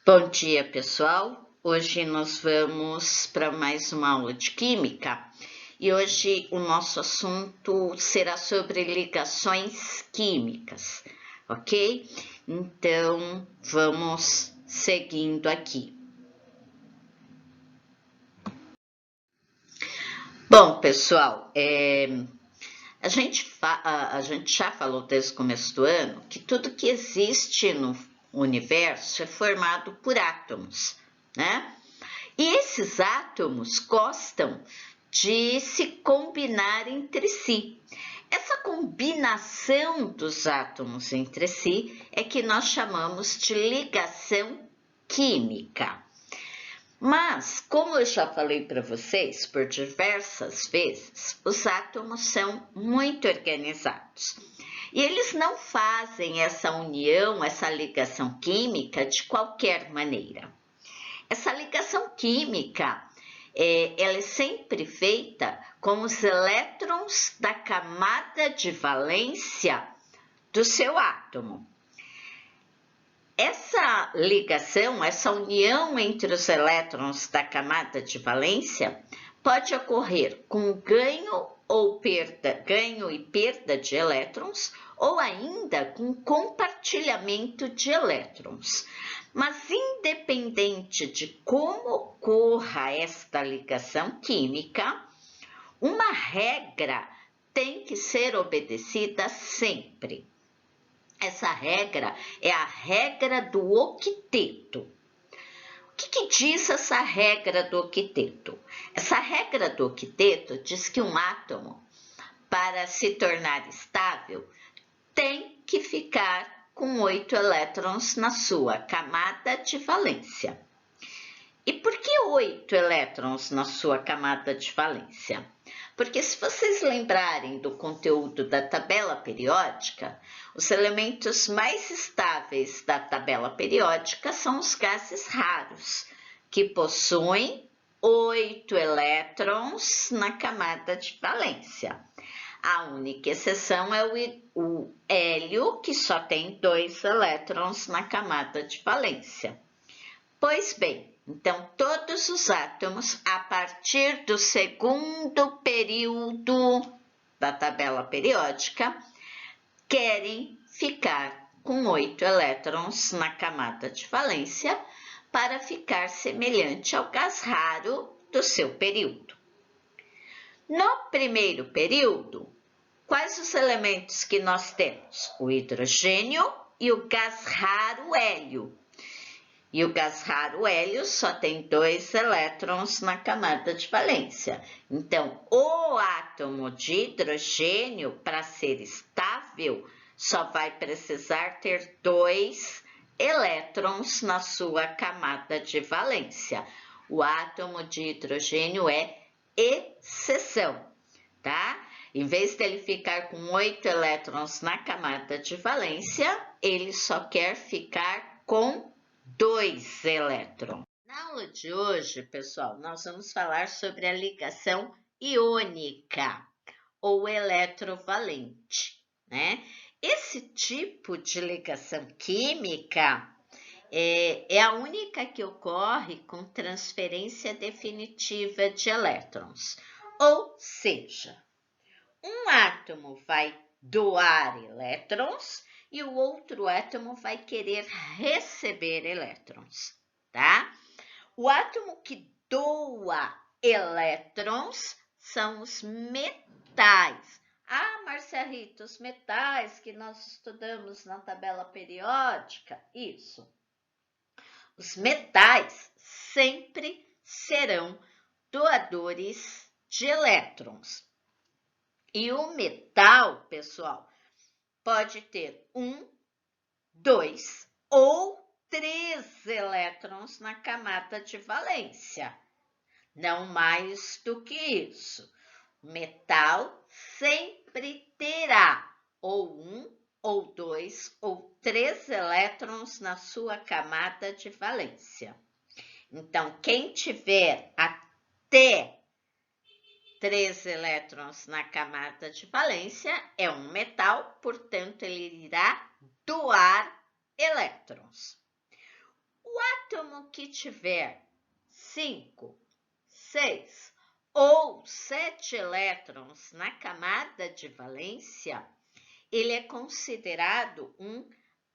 Bom dia, pessoal. Hoje nós vamos para mais uma aula de química e hoje o nosso assunto será sobre ligações químicas, ok? Então vamos seguindo aqui. Bom, pessoal, a gente já falou desde o começo do ano que tudo que existe no universo é formado por átomos, né? E esses átomos gostam de se combinar entre si. Essa combinação dos átomos entre si é que nós chamamos de ligação química. Mas, como eu já falei para vocês por diversas vezes, os átomos são muito organizados. E eles não fazem essa união, essa ligação química de qualquer maneira. Essa ligação química, ela é sempre feita com os elétrons da camada de valência do seu átomo. Essa ligação, essa união entre os elétrons da camada de valência pode ocorrer com ganho e perda de elétrons, ou ainda com compartilhamento de elétrons. Mas independente de como ocorra esta ligação química, uma regra tem que ser obedecida sempre. Essa regra é a regra do octeto. O que diz essa regra do octeto? Essa regra do octeto diz que um átomo, para se tornar estável, tem que ficar com 8 elétrons na sua camada de valência. E por que 8 elétrons na sua camada de valência? Porque se vocês lembrarem do conteúdo da tabela periódica, os elementos mais estáveis da tabela periódica são os gases raros, que possuem 8 elétrons na camada de valência. A única exceção é o hélio, que só tem 2 elétrons na camada de valência. Pois bem, então todos os átomos, a partir do segundo período da tabela periódica, querem ficar com 8 elétrons na camada de valência para ficar semelhante ao gás raro do seu período. No primeiro período, quais os elementos que nós temos? O hidrogênio e o gás raro hélio. E o gás raro hélio só tem 2 elétrons na camada de valência. Então, o átomo de hidrogênio, para ser estável, só vai precisar ter 2 elétrons na sua camada de valência. O átomo de hidrogênio é exceção, tá? Em vez dele ficar com 8 elétrons na camada de valência, ele só quer ficar com 2 elétrons. Na aula de hoje, pessoal, nós vamos falar sobre a ligação iônica ou eletrovalente, né? Esse tipo de ligação química é a única que ocorre com transferência definitiva de elétrons. Ou seja, um átomo vai doar elétrons e o outro átomo vai querer receber elétrons, tá? O átomo que doa elétrons são os metais. Ah, Marcia Rita, os metais que nós estudamos na tabela periódica, isso. Os metais sempre serão doadores de elétrons. E o metal, pessoal, pode ter 1, 2 ou 3 elétrons na camada de valência. Não mais do que isso. O metal sempre terá ou 1, ou 2, ou 3 elétrons na sua camada de valência. Então, quem tiver até 3 elétrons na camada de valência é um metal, portanto, ele irá doar elétrons. O átomo que tiver 5, 6 ou 7 elétrons na camada de valência, ele é considerado um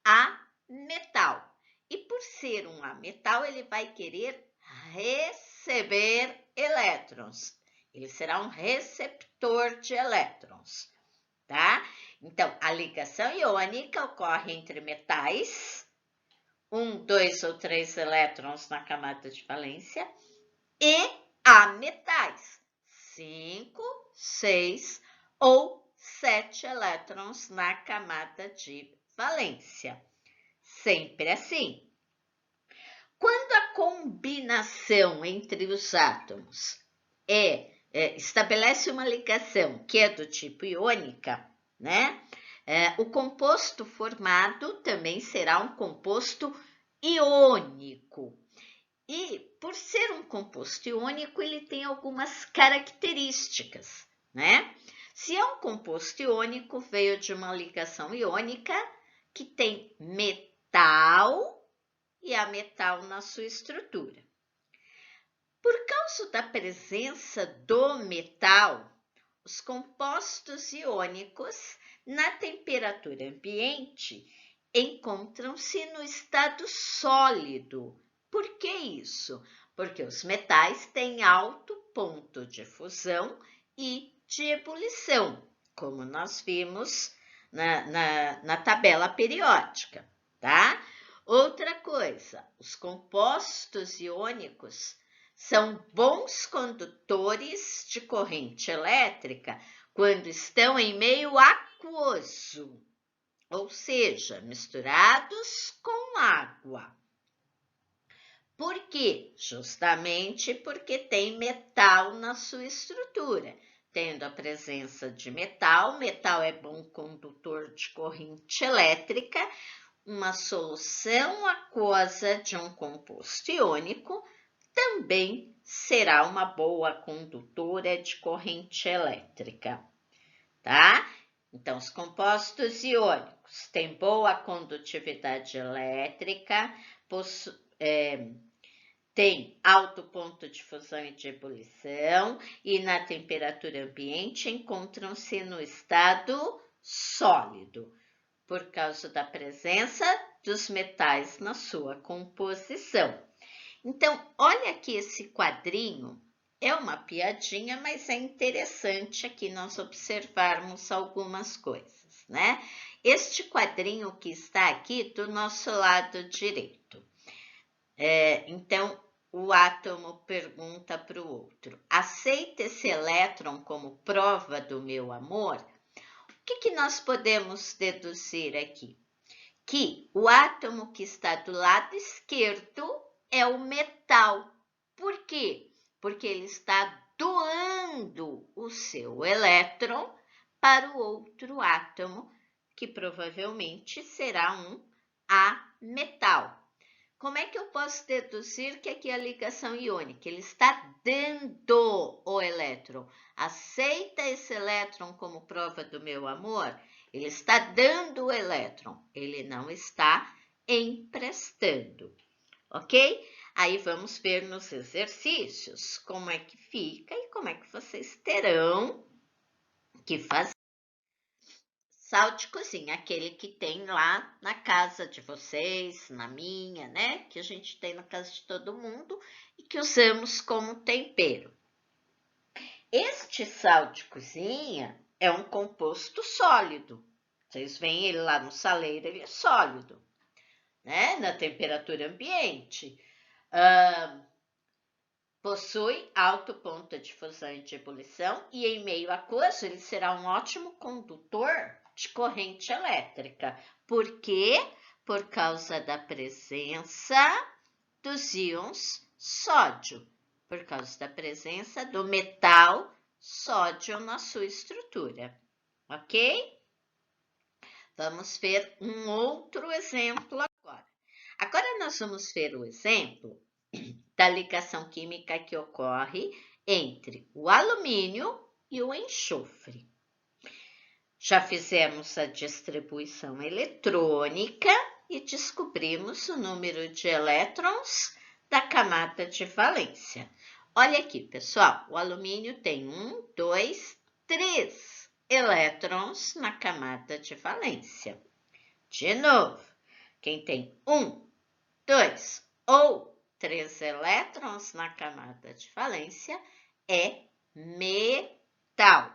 ametal. E por ser um ametal, ele vai querer receber elétrons. Ele será um receptor de elétrons, tá? Então, a ligação iônica ocorre entre metais, 1, 2 ou 3 elétrons na camada de valência, e ametais, 5, 6 ou 7 elétrons na camada de valência. Sempre assim. Quando a combinação entre os átomos estabelece uma ligação que é do tipo iônica, né? O composto formado também será um composto iônico. E, por ser um composto iônico, ele tem algumas características, né? Se é um composto iônico, veio de uma ligação iônica que tem metal e ametal na sua estrutura. Por causa da presença do metal, os compostos iônicos, na temperatura ambiente, encontram-se no estado sólido. Por que isso? Porque os metais têm alto ponto de fusão e de ebulição, como nós vimos na tabela periódica, tá? Outra coisa, os compostos iônicos são bons condutores de corrente elétrica quando estão em meio aquoso, ou seja, misturados com água. Por quê? Justamente porque tem metal na sua estrutura. Tendo a presença de metal, metal é bom condutor de corrente elétrica, uma solução aquosa de um composto iônico também será uma boa condutora de corrente elétrica, tá? Então, os compostos iônicos têm boa condutividade elétrica, têm alto ponto de fusão e de ebulição e na temperatura ambiente encontram-se no estado sólido, por causa da presença dos metais na sua composição. Então, olha aqui esse quadrinho, é uma piadinha, mas é interessante aqui nós observarmos algumas coisas, né? Este quadrinho que está aqui do nosso lado direito. Então, o átomo pergunta para o outro, aceita esse elétron como prova do meu amor? O que nós podemos deduzir aqui? Que o átomo que está do lado esquerdo é o metal. Por quê? Porque ele está doando o seu elétron para o outro átomo, que provavelmente será um ametal. Como é que eu posso deduzir que aqui é a ligação iônica? Ele está dando o elétron. Aceita esse elétron como prova do meu amor? Ele está dando o elétron, ele não está emprestando, ok? Aí vamos ver nos exercícios como é que fica e como é que vocês terão que fazer. Sal de cozinha, aquele que tem lá na casa de vocês, na minha, né? Que a gente tem na casa de todo mundo e que usamos como tempero. Este sal de cozinha é um composto sólido. Vocês veem ele lá no saleiro, ele é sólido, né? Na temperatura ambiente. Possui alto ponto de fusão e de ebulição e em meio aquoso ele será um ótimo condutor de corrente elétrica. Por quê? Por causa da presença dos íons sódio, por causa da presença do metal sódio na sua estrutura, ok? Vamos ver um outro exemplo agora. Agora nós vamos ver o exemplo da ligação química que ocorre entre o alumínio e o enxofre. Já fizemos a distribuição eletrônica e descobrimos o número de elétrons da camada de valência. Olha aqui, pessoal, o alumínio tem 1, 2, 3 elétrons na camada de valência. De novo, quem tem 1, 2 ou 3 elétrons na camada de valência é metal.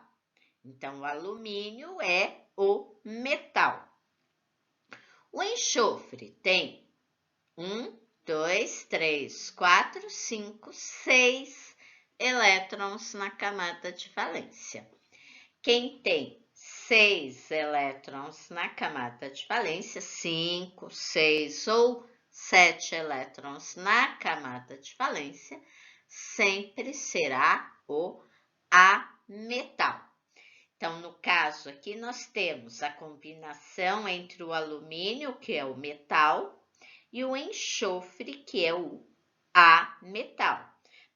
Então, o alumínio é o metal. O enxofre tem 1, 2, 3, 4, 5, 6 elétrons na camada de valência. Quem tem 6 elétrons na camada de valência, 5, 6 ou 7 elétrons na camada de valência, sempre será o ametal. Então, no caso aqui, nós temos a combinação entre o alumínio, que é o metal, e o enxofre, que é o ametal.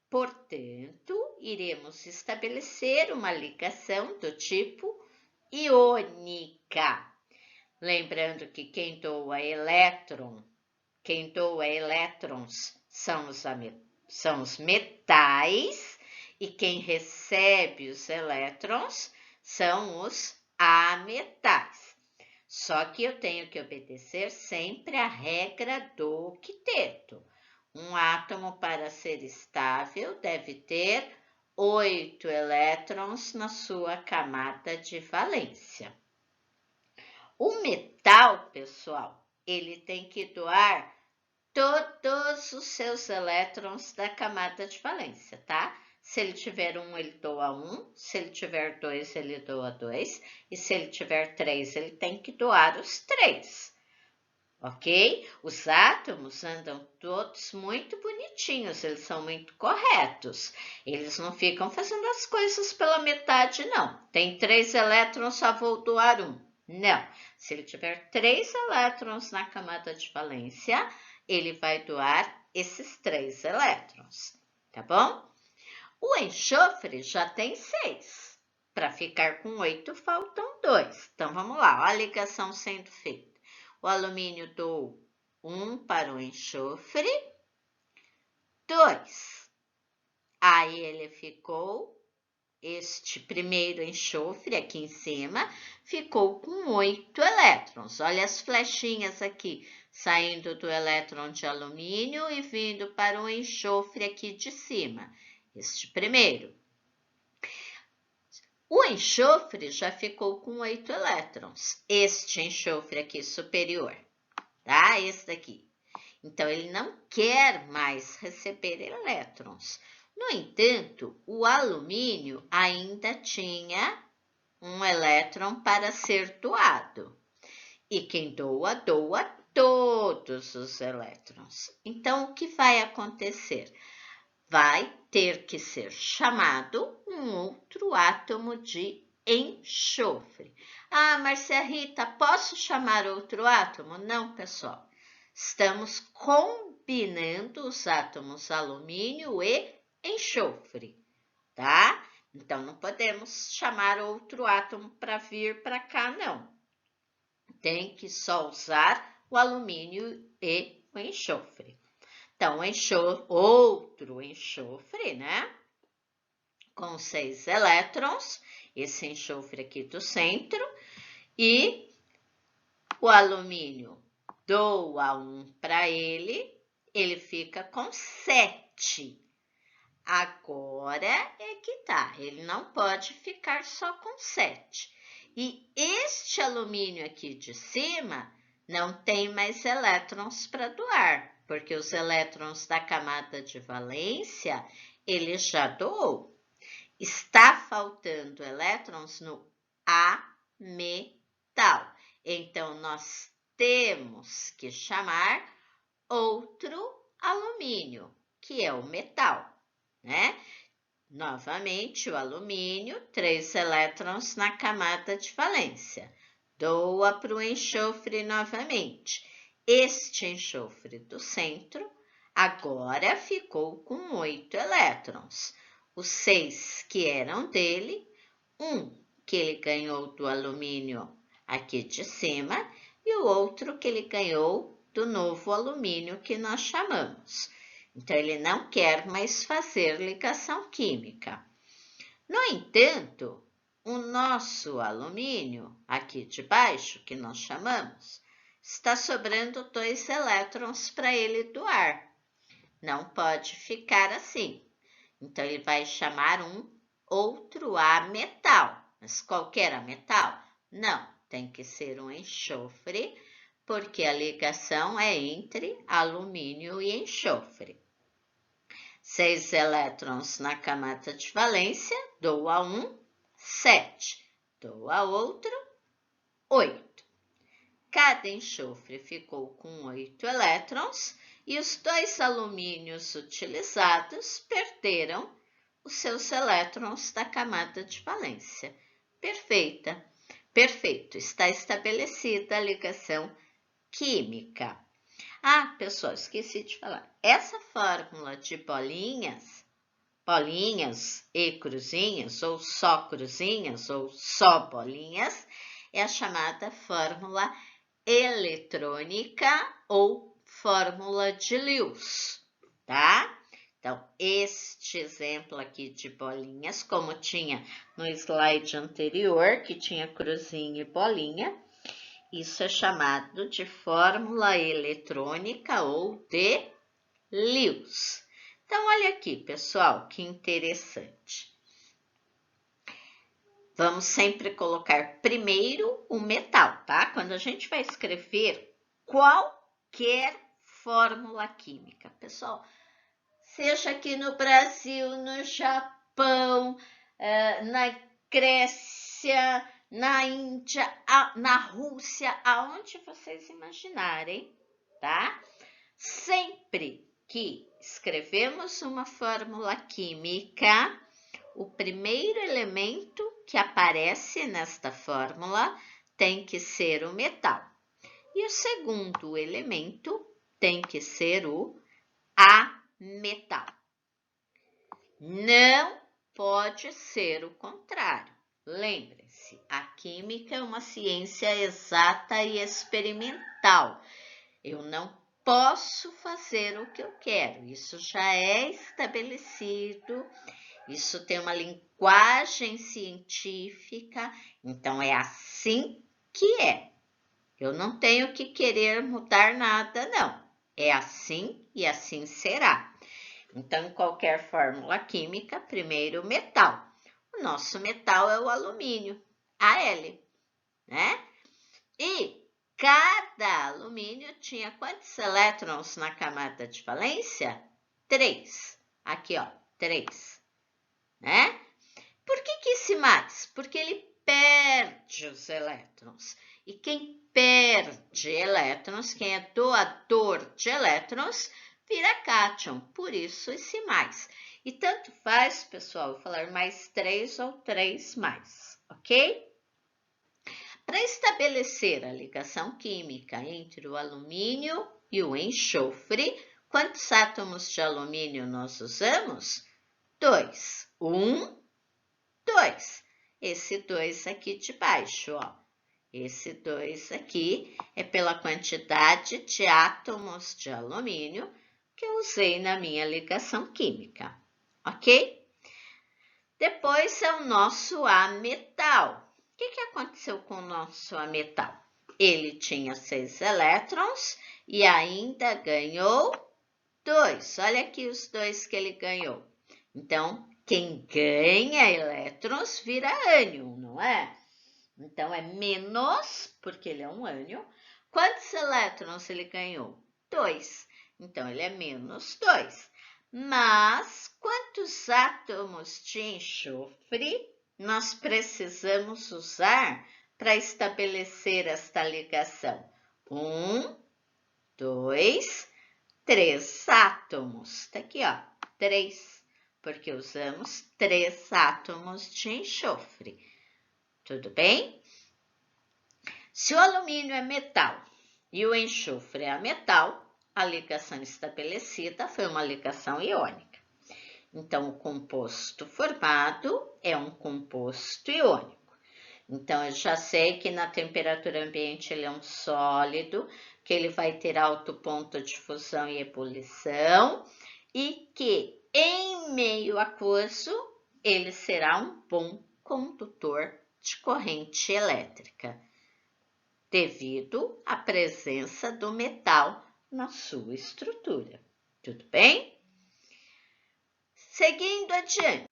Portanto, iremos estabelecer uma ligação do tipo iônica. Lembrando que quem doa elétrons são os metais e quem recebe os elétrons são os ametais. Só que eu tenho que obedecer sempre a regra do octeto. Um átomo, para ser estável, deve ter 8 elétrons na sua camada de valência. O metal, pessoal, ele tem que doar todos os seus elétrons da camada de valência, tá? Se ele tiver 1, ele doa 1. Se ele tiver 2, ele doa 2. E se ele tiver 3, ele tem que doar os 3. Ok? Os átomos andam todos muito bonitinhos, eles são muito corretos. Eles não ficam fazendo as coisas pela metade, não. Tem 3 elétrons, só vou doar 1. Não. Se ele tiver 3 elétrons na camada de valência, ele vai doar esses 3 elétrons, tá bom? O enxofre já tem 6. Para ficar com 8, faltam 2. Então, vamos lá, olha a ligação sendo feita. O alumínio doou 1 para o enxofre, 2. Aí ele ficou, este primeiro enxofre aqui em cima, ficou com 8 elétrons. Olha as flechinhas aqui, saindo do elétron de alumínio e vindo para o enxofre aqui de cima. Este primeiro. O enxofre já ficou com 8 elétrons. Este enxofre aqui superior, tá? Esse daqui. Então, ele não quer mais receber elétrons. No entanto, o alumínio ainda tinha um elétron para ser doado. E quem doa, doa todos os elétrons. Então, o que vai acontecer? Vai ter que ser chamado um outro átomo de enxofre. Ah, Márcia Rita, posso chamar outro átomo? Não, pessoal. Estamos combinando os átomos alumínio e enxofre, tá? Então, não podemos chamar outro átomo para vir para cá, não. Tem que só usar o alumínio e o enxofre. Então, outro enxofre, né? Com 6 elétrons, esse enxofre aqui do centro, e o alumínio doa 1 para ele fica com 7. Agora é que tá, ele não pode ficar só com 7. E este alumínio aqui de cima não tem mais elétrons para doar, porque os elétrons da camada de valência ele já doou. Está faltando elétrons no ametal. Então, nós temos que chamar outro alumínio, que é o metal, né? Novamente, o alumínio, 3 elétrons na camada de valência. Doa para o enxofre novamente. Este enxofre do centro agora ficou com 8 elétrons. Os 6 que eram dele, 1 que ele ganhou do alumínio aqui de cima e o outro que ele ganhou do novo alumínio que nós chamamos. Então, ele não quer mais fazer ligação química. No entanto, o nosso alumínio, aqui de baixo, que nós chamamos, está sobrando 2 elétrons para ele doar. Não pode ficar assim. Então, ele vai chamar um outro ametal. Mas qualquer ametal? Não, tem que ser um enxofre, porque a ligação é entre alumínio e enxofre. 6 elétrons na camada de valência, doa um, 7. Doa outro, 8. Cada enxofre ficou com 8 elétrons e os 2 alumínios utilizados perderam os seus elétrons da camada de valência. Perfeito, está estabelecida a ligação química. Ah, pessoal, esqueci de falar. Essa fórmula de bolinhas e cruzinhas, ou só bolinhas, é a chamada fórmula eletrônica ou fórmula de Lewis, tá? Então, este exemplo aqui de bolinhas, como tinha no slide anterior, que tinha cruzinha e bolinha, isso é chamado de fórmula eletrônica ou de Lewis. Então, olha aqui, pessoal, que interessante. Vamos sempre colocar primeiro o metal, tá? Quando a gente vai escrever qualquer fórmula química, pessoal, seja aqui no Brasil, no Japão, na Grécia, na Índia, na Rússia, aonde vocês imaginarem, tá? Sempre que escrevemos uma fórmula química, o primeiro elemento que aparece nesta fórmula tem que ser o metal. E o segundo elemento tem que ser o ametal. Não pode ser o contrário. Lembre-se, a química é uma ciência exata e experimental. Eu não posso fazer o que eu quero. Isso já é estabelecido. Isso tem uma linguagem científica. Então, é assim que é. Eu não tenho que querer mudar nada, não. É assim e assim será. Então, em qualquer fórmula química, primeiro o metal. O nosso metal é o alumínio, Al, né? E cada alumínio tinha quantos elétrons na camada de valência? 3. Aqui, ó, 3, né? Por que esse mais? Porque ele perde os elétrons. E quem perde elétrons, quem é doador de elétrons, vira cátion, por isso esse mais. E tanto faz, pessoal, eu falar mais 3 ou 3 mais, ok? Para estabelecer a ligação química entre o alumínio e o enxofre, quantos átomos de alumínio nós usamos? 2. 1, 2. Esse 2 aqui de baixo, ó. Esse 2 aqui é pela quantidade de átomos de alumínio que eu usei na minha ligação química, ok? Depois é o nosso ametal. O que aconteceu com o nosso ametal? Ele tinha 6 elétrons e ainda ganhou 2. Olha aqui os 2 que ele ganhou. Então, quem ganha elétrons vira ânion, não é? Então, é menos, porque ele é um ânion. Quantos elétrons ele ganhou? 2. Então, ele é menos 2. Mas, quantos átomos de enxofre nós precisamos usar para estabelecer esta ligação? 1, 2, 3 átomos. Está aqui, ó, 3, porque usamos 3 átomos de enxofre. Tudo bem? Se o alumínio é metal e o enxofre é metal, a ligação estabelecida foi uma ligação iônica. Então, o composto formado é um composto iônico. Então, eu já sei que na temperatura ambiente ele é um sólido, que ele vai ter alto ponto de fusão e ebulição, e que em meio aquoso ele será um bom condutor de corrente elétrica, devido à presença do metal na sua estrutura. Tudo bem? Seguindo adiante.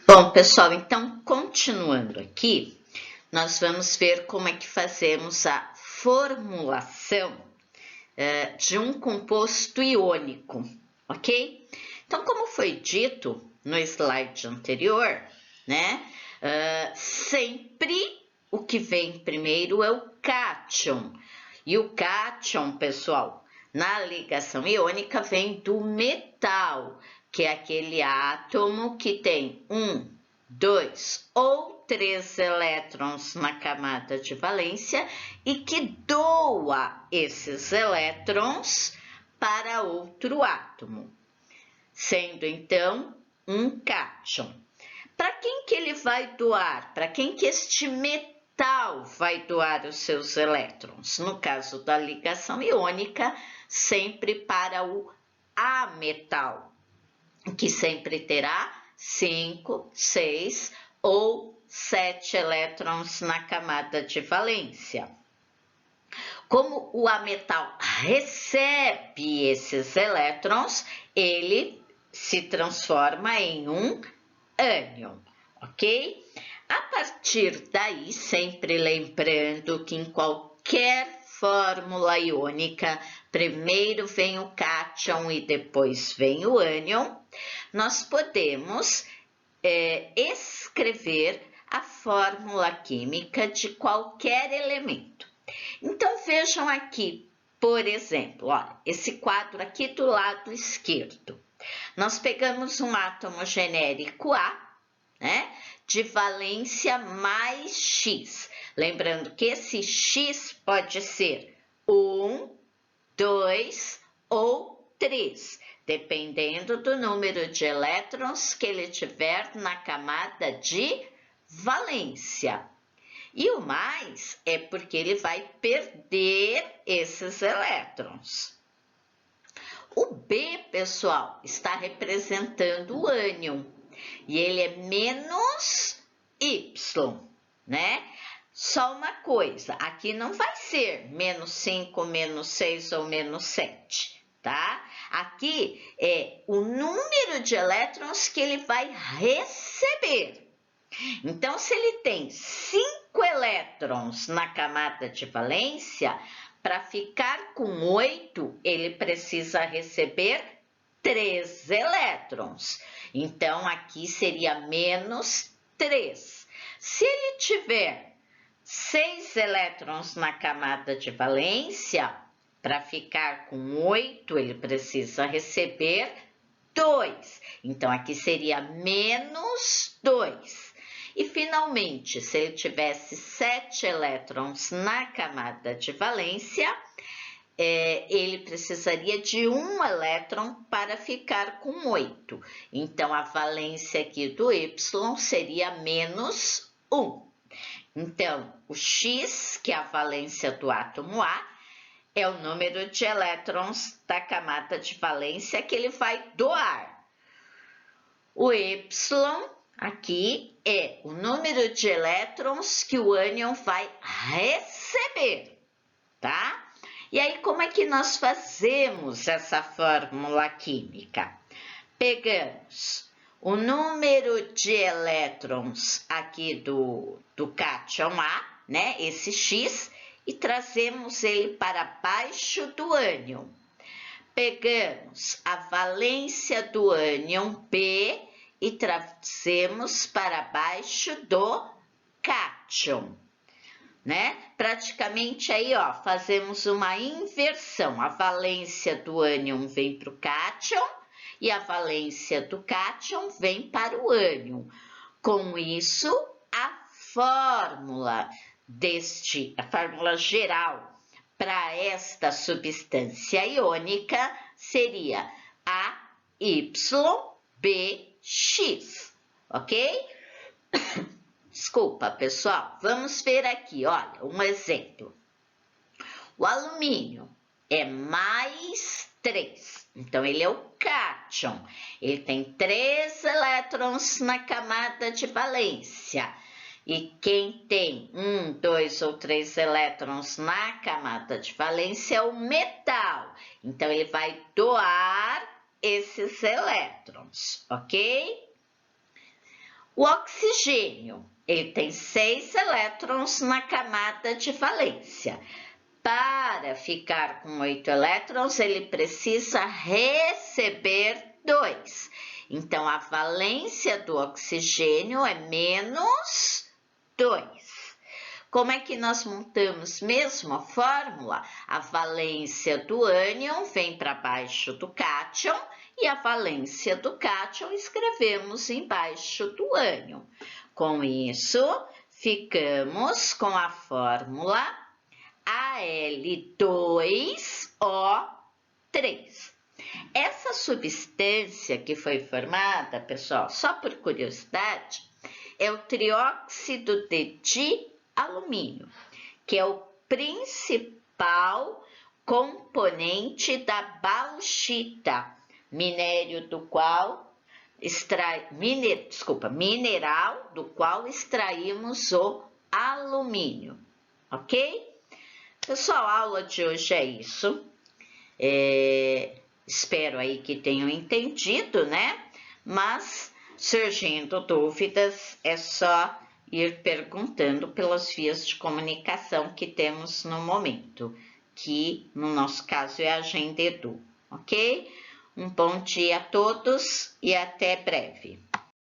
Bom, pessoal, então, continuando aqui, nós vamos ver como é que fazemos a formulação de um composto iônico, ok? Então, como foi dito no slide anterior, né? Sempre o que vem primeiro é o cátion. E o cátion, pessoal, na ligação iônica vem do metal, que é aquele átomo que tem 1, 2 ou 3 elétrons na camada de valência e que doa esses elétrons para outro átomo, sendo então um cátion. Para quem que ele vai doar? Para quem que este metal vai doar os seus elétrons? No caso da ligação iônica, sempre para o ametal, que sempre terá 5, 6 ou 7 elétrons na camada de valência. Como o ametal recebe esses elétrons, ele se transforma em um ânion, ok? A partir daí, sempre lembrando que em qualquer fórmula iônica, primeiro vem o cátion e depois vem o ânion, nós podemos escrever a fórmula química de qualquer elemento. Então, vejam aqui, por exemplo, olha, esse quadro aqui do lado esquerdo. Nós pegamos um átomo genérico A, né, de valência mais X. Lembrando que esse X pode ser 1, 2 ou 3, dependendo do número de elétrons que ele tiver na camada de valência. E o mais é porque ele vai perder esses elétrons. O B, pessoal, está representando o ânion e ele é menos Y, né? Só uma coisa, aqui não vai ser menos 5, menos 6 ou menos 7, tá? Aqui é o número de elétrons que ele vai receber. Então, se ele tem 5 elétrons na camada de valência, para ficar com 8, ele precisa receber 3 elétrons. Então, aqui seria menos 3. Se ele tiver 6 elétrons na camada de valência, para ficar com 8, ele precisa receber 2. Então, aqui seria menos 2. E, finalmente, se ele tivesse 7 elétrons na camada de valência, ele precisaria de 1 elétron para ficar com 8. Então, a valência aqui do Y seria menos 1. Então, o X, que é a valência do átomo A, é o número de elétrons da camada de valência que ele vai doar. O Y aqui é o número de elétrons que o ânion vai receber, tá? E aí, como é que nós fazemos essa fórmula química? Pegamos o número de elétrons aqui do cátion A, né? Esse X, e trazemos ele para baixo do ânion. Pegamos a valência do ânion B e trazemos para baixo do cátion, né? Praticamente aí, ó, fazemos uma inversão. A valência do ânion vem para o cátion e a valência do cátion vem para o ânion. Com isso, a fórmula geral para esta substância iônica seria AYBX, ok? Desculpa, pessoal. Vamos ver aqui, olha, um exemplo. O alumínio é mais 3. Então, ele é o cátion. Ele tem 3 elétrons na camada de valência. E quem tem 1, 2 ou 3 elétrons na camada de valência é o metal. Então, ele vai doar esses elétrons, ok? O oxigênio, ele tem 6 elétrons na camada de valência. Para ficar com 8 elétrons, ele precisa receber 2. Então, a valência do oxigênio é menos 2. Como é que nós montamos mesmo a fórmula? A valência do ânion vem para baixo do cátion e a valência do cátion escrevemos embaixo do ânion. Com isso, ficamos com a fórmula Al2O3. Essa substância que foi formada, pessoal, só por curiosidade, é o trióxido de dialumínio, que é o principal componente da bauxita, mineral do qual extraímos o alumínio, ok? Pessoal, a aula de hoje é isso. Espero aí que tenham entendido, né? Mas, surgindo dúvidas, é só ir perguntando pelas vias de comunicação que temos no momento, que no nosso caso é a Agenda Edu, ok? Um bom dia a todos e até breve.